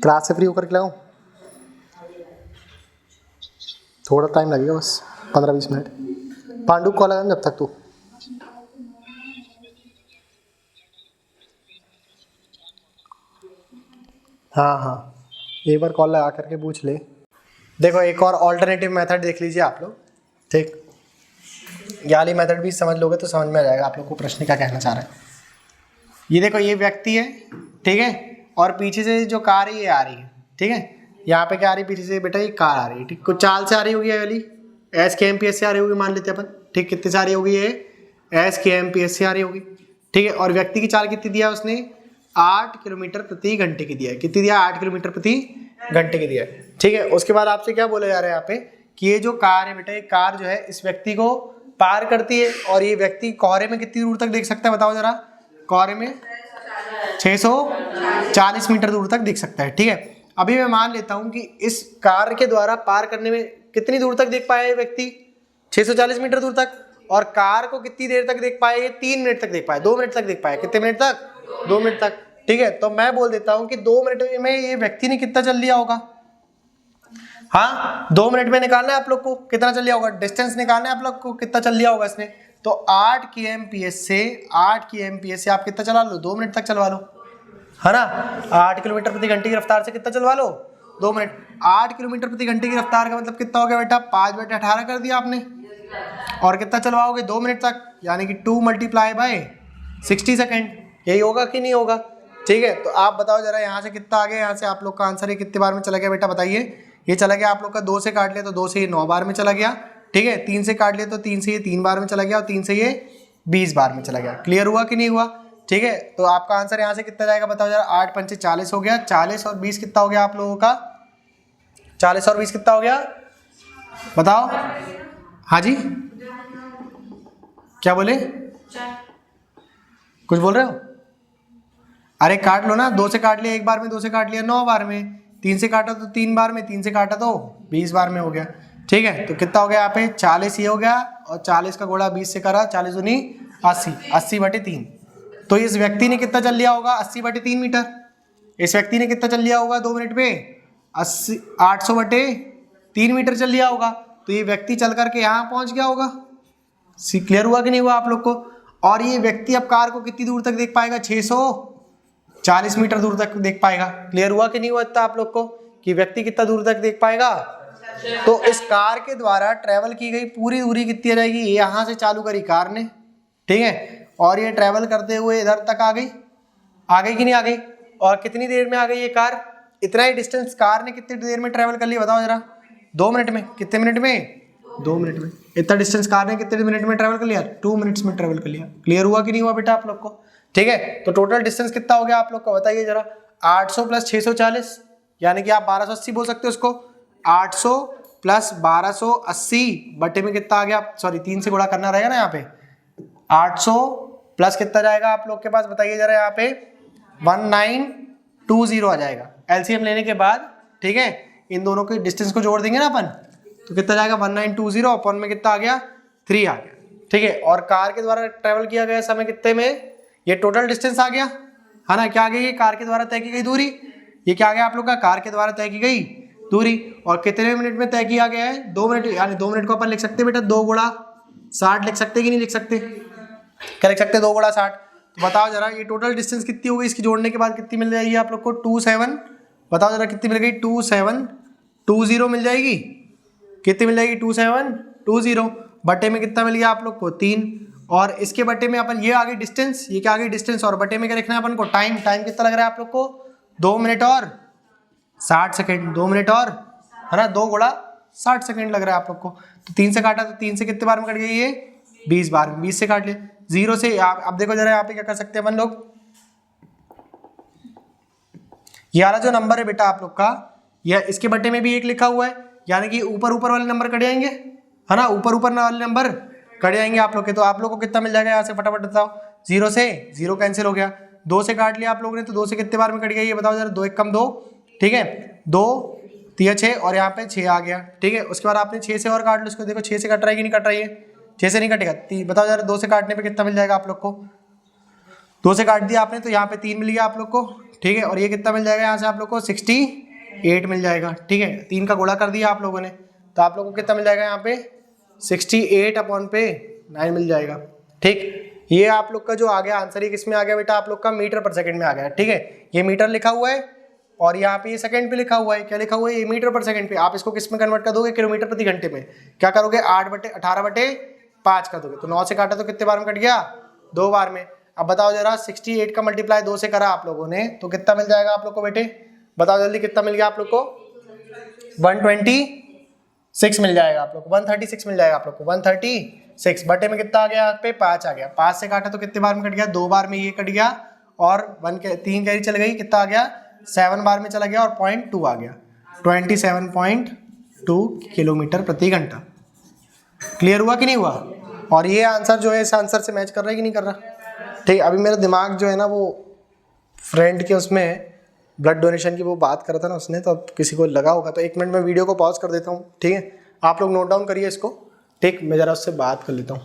क्लास से फ्री होकर के लगाऊँ? थोड़ा टाइम लगेगा बस, 15-20 मिनट। पांडु कॉल लगा जब तक तू। हाँ हाँ, एक बार कॉल लगा करके पूछ ले। देखो एक और ऑल्टरनेटिव मेथड देख लीजिए आप लोग, ठीक। ये वाली मेथड भी समझ लोगे तो समझ में आ जाएगा आप लोग को प्रश्न क्या कहना चाह रहा है। ये देखो ये व्यक्ति है, ठीक है, और पीछे से जो कार है ये आ रही है, ठीक है। यहाँ पे क्या आ रही है पीछे से बेटा, ये कार आ रही है, ठीक। कुछ चाल से आ रही होगी ये वाली, SKMPS से आ रही होगी मान लेते हैं अपन, ठीक। कितने से आ रही होगी ये? SKMPS से आ रही होगी, ठीक है। और व्यक्ति की चाल कितनी दिया उसने? 8 किलोमीटर प्रति घंटे की दिया है। कितनी दिया? 8 किलोमीटर प्रति घंटे की दिया है, ठीक है। उसके बाद आपसे क्या बोला जा रहा है यहाँ पे कि ये जो कार है बेटा, ये कार जो है इस व्यक्ति को पार करती है, और ये व्यक्ति कोहरे में कितनी दूर तक देख सकता है बताओ जरा? कोहरे में 640 मीटर दूर तक दिख सकता है, ठीक है। अभी मैं मान लेता हूं कि इस कार के द्वारा पार करने में कितनी दूर तक देख पाया ये व्यक्ति? 640 मीटर दूर तक। और कार को कितनी देर तक देख पाया ये? 3 मिनट तक देख पाया, 2 मिनट तक देख पाया। कितने मिनट तक? 2 मिनट तक, ठीक है। तो मैं बोल देता हूं कि 2 मिनट में ये व्यक्ति ने कितना चल लिया होगा? हाँ, 2 मिनट में निकालना है आप लोग को कितना चल लिया होगा, डिस्टेंस निकालना है आप लोग को कितना चल लिया होगा इसने। तो 8 kmph से आप कितना चला लो? 2 मिनट तक चलवा लो, है ना। 8 किलोमीटर प्रति घंटे की रफ्तार से कितना चलवा लो? 2 मिनट। 8 किलोमीटर प्रति घंटे की रफ्तार का मतलब कितना हो गया बेटा? 5/18 कर दिया आपने। और कितना चलवाओगे? 2 मिनट तक, यानी कि 2 × 60 सेकेंड। यही होगा कि नहीं होगा? ठीक है। तो आप बताओ जरा यहाँ से कितना आ गया, यहाँ से आप लोग का आंसर है कितने बार में चला गया बेटा बताइए? ये चला गया आप लोग का 2 से काट लिया तो 2 से ये 9 बार में चला गया, ठीक है। 3 से काट लिया तो 3 से ये 3 बार में चला गया, और 3 से ये 20 बार में चला गया। क्लियर हुआ कि नहीं हुआ? ठीक है। तो आपका आंसर यहाँ से कितना जाएगा बताओ जरा? 8 × 5 = 40 हो गया। 40 और 20 कितना हो गया आप लोगों का? 40 और 20 कितना हो गया बताओ? हाँ जी, क्या बोले? कुछ बोल रहे हो? अरे काट लो ना, 2 से काट लिया 1 बार में, 2 से काट लिया 9 बार में, 3 से काटा तो 3 बार में, 3 से काटा तो 20 बार में हो गया, ठीक है। तो कितना हो गया यहाँ पे? 40 ये हो गया, और 40 का गुणा 20 से करा, 40 दूनी 80, 80/3। तो इस व्यक्ति ने कितना चल लिया होगा? 80/3 मीटर। इस व्यक्ति ने कितना चल लिया होगा 2 मिनट में? 800/3 मीटर चल लिया होगा। तो ये व्यक्ति चल करके यहाँ पहुंच गया होगा। क्लियर हुआ कि नहीं हुआ आप लोग को? और ये व्यक्ति अब कार को कितनी दूर तक देख पाएगा? 640 मीटर दूर तक देख पाएगा। क्लियर हुआ कि नहीं हुआ इतना आप लोग को कि व्यक्ति कितना दूर तक देख पाएगा? तो इस कार के द्वारा ट्रेवल की गई पूरी दूरी कितनी आ जाएगी? ये यहाँ से चालू करी कार ने, ठीक है, और ये ट्रेवल करते हुए इधर तक आ गई कि नहीं आ गई? और कितनी देर में आ गई ये कार? इतना ही डिस्टेंस कार ने कितनी देर में ट्रेवल कर लिया बताओ जरा? 2 मिनट में। कितने मिनट में? 2 मिनट में। इतना डिस्टेंस कार ने कितने मिनट में ट्रेवल कर लिया? 2 मिनट्स में ट्रेवल कर लिया। क्लियर हुआ कि नहीं हुआ बेटा आप लोग को? ठीक है। तो टोटल डिस्टेंस कितना हो गया आप लोग का बताइए जरा? 800 + 640, यानी कि आप 1280 बोल सकते हो उसको। 800 + 1280 बटे में कितना आ गया? सॉरी 3 से गुणा करना रहेगा ना यहाँ पे। 800 प्लस कितना जाएगा आप लोग के पास बताइए जरा? यहाँ पे 1920 आ जाएगा एलसीएम लेने के बाद, ठीक है। इन दोनों के डिस्टेंस को जोड़ देंगे ना अपन, तो कितना जाएगा? 1920 अपन में कितना आ गया? 3 आ गया, ठीक है। और कार के द्वारा ट्रेवल किया गया समय कितने में? ये टोटल डिस्टेंस आ गया, है ना। क्या आ गई? कार के द्वारा तय की गई दूरी। ये क्या आ गया आप लोग का? कार के द्वारा तय की गई दूरी। और कितने मिनट में तय किया गया है? 2 मिनट, यानी 2 मिनट को अपन लिख सकते हैं बेटा 2 × 60 लिख सकते कि नहीं लिख सकते? क्या लिख सकते? 2 × 60। तो बताओ जरा ये टोटल डिस्टेंस कितनी हो गई? इसकी जोड़ने के बाद कितनी मिल जाएगी आप लोग को? 27। बताओ जरा कितनी मिल गई? 2720 मिल जाएगी। कितनी मिल जाएगी? 2720 बटे में कितना मिल गया आप लोग को? 3। और इसके बटे में अपन ये आ गई डिस्टेंस, ये क्या आ गई? डिस्टेंस। और बटे में क्या लिखना है अपन को? टाइम। टाइम कितना लग रहा है आप लोग को? 2 मिनट और 60 सेकेंड। 2 मिनट और, है ना, 2 × 60 सेकेंड लग रहा है आप लोग को। तो 3 से काटा तो 3 से कितने बार में कट गई? ये 20 बार में। 20 से काट लिया। 0 से आप देखो जरा यहाँ पे क्या कर सकते हैं अपन लोग। ये वाला जो नंबर है बेटा आप लोग का, यह इसके बटे में भी 1 लिखा हुआ है, यानी कि ऊपर वाले नंबर कट जाएंगे, है ना। ऊपर वाले नंबर कट जाएंगे आप लोग के। तो आप लोग को कितना मिल जाएगा यहाँ से? फटाफट बताओ। 0 से 0 कैंसिल हो गया। 2 से काट लिया आप लोगों ने, तो 2 से कितने बार में कट गया ये बताओ जरा? 2 × 1 = 2, ठीक है, 2 3 6 और यहाँ पे 6 आ गया, ठीक है। उसके बाद आपने 6 से और काट लो इसको, देखो 6 से कट रहा है कि नहीं कट रही है, 6 से नहीं कटेगा। बताओ जरा 2 से काटने पे कितना मिल जाएगा आप लोग को, 2 से काट दिया आपने तो यहाँ पे 3 मिल गया आप लोग को, ठीक है। और ये कितना मिल जाएगा यहाँ से आप लोग को 68 मिल जाएगा, ठीक है। 3 का गुणा कर दिया आप लोगों ने तो आप लोगों को कितना मिल जाएगा यहाँ पे 68/9 मिल जाएगा, ठीक। ये आप लोग का जो आ गया आंसर, ये किस में आ गया बेटा आप लोग का, मीटर पर सेकंड में आ गया, ठीक है। ये मीटर लिखा हुआ है और यहाँ पे ये सेकंड पे लिखा हुआ है, क्या लिखा हुआ है, ये मीटर पर सेकंड पे। आप इसको किस में कन्वर्ट कर दोगे, किलोमीटर प्रति घंटे में। क्या करोगे, 8/18/5 कर दोगे, तो 9 से काटा तो कितने बार में कट गया, 2 बार में। अब बताओ जरा 68 का मल्टीप्लाई 2 से करा आप लोगों ने तो कितना मिल जाएगा आप लोग को बेटे, बताओ जल्दी कितना मिल गया आप लोग को, 126 मिल जाएगा आप लोग को, 136 मिल जाएगा आप लोग को, 136 बटे में कितना आ गया यहाँ पे 5 आ गया। 5 से काटा तो कितने बार में कट गया, 2 बार में ये कट गया और 3 कैरी चल गई, कितना आ गया 7 बार में चला गया और 0.2 आ गया, 27.2 किलोमीटर प्रति घंटा। क्लियर हुआ कि नहीं हुआ। और ये आंसर जो है इस आंसर से मैच कर रहा है कि नहीं कर रहा, ठीक। अभी मेरा दिमाग जो है ना वो फ्रेंड के उसमें ब्लड डोनेशन की वो बात कर रहा था ना उसने, तो अब किसी को लगा होगा तो 1 मिनट में वीडियो को पॉज कर देता हूँ, ठीक है। आप लोग नोट डाउन करिए इसको, ठीक। मैं ज़रा उससे बात कर लेता हूँ।